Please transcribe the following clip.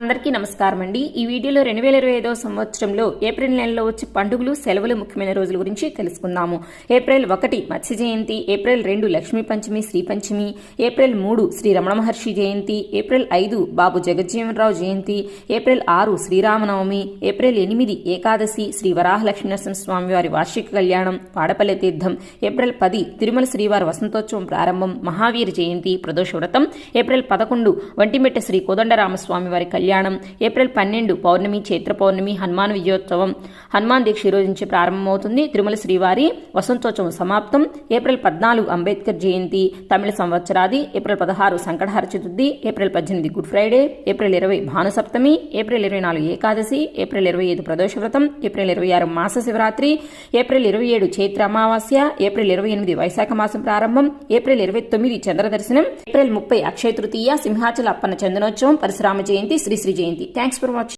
అందరికీ నమస్కారం అండి. ఈ వీడియోలో 2025 సంవత్సరంలో ఏప్రిల్ నెలలో వచ్చే పండుగలు, సెలవులు, ముఖ్యమైన రోజుల గురించి తెలుసుకుందాము. ఏప్రిల్ 1 మత్స్య జయంతి, ఏప్రిల్ 2 లక్ష్మీ పంచమి, శ్రీ పంచమి, ఏప్రిల్ 3 శ్రీ రమణ మహర్షి జయంతి, ఏప్రిల్ 5 బాబు జగజ్జీవనరావు జయంతి, ఏప్రిల్ 6 శ్రీరామనవమి, ఏప్రిల్ 8 ఏకాదశి, శ్రీ వరాహ లక్ష్మీనరసింహ స్వామి వారి వార్షిక కళ్యాణం, పాడపల్లి తీర్థం, ఏప్రిల్ 10 తిరుమల శ్రీవారి వసంతోత్సవం ప్రారంభం, మహావీర జయంతి, ప్రదోష వ్రతం, ఏప్రిల్ 11 వంటిమెట్ట శ్రీ కోదండరామస్వామి వారి కళ్యాణం, ఏప్రిల్ 12 పౌర్ణమి, చైత్ర పౌర్ణమి, హనుమాన్ విజయోత్సవం, హనుమాన్ దీక్ష ఈ రోజు నుంచి ప్రారంభమవుతుంది. తిరుమల శ్రీవారి వసంతోత్సవం సమాప్తం. ఏప్రిల్ 14 అంబేద్కర్ జయంతి, తమిళ సంవత్సరాది, April 16 Sankatahara Chaturthi, April 18 Good Friday, April 20 Bhanusaptami, April 24 Ekadashi, April 25 Pradosha వ్రతం, ఏప్రిల్ 26 మాస శివరాత్రి, ఏప్రిల్ 27 చైత్ర అమావాస్య, ఏప్రిల్ 28 వైశాఖ మాసం ప్రారంభం, ఏప్రిల్ 29 చంద్ర దర్శనం, April 30 Akshaya Tritiya, Simhachala Appanna Chandanotsavam, Parashurama Jayanti, Sri Jayanti. Thanks for watching.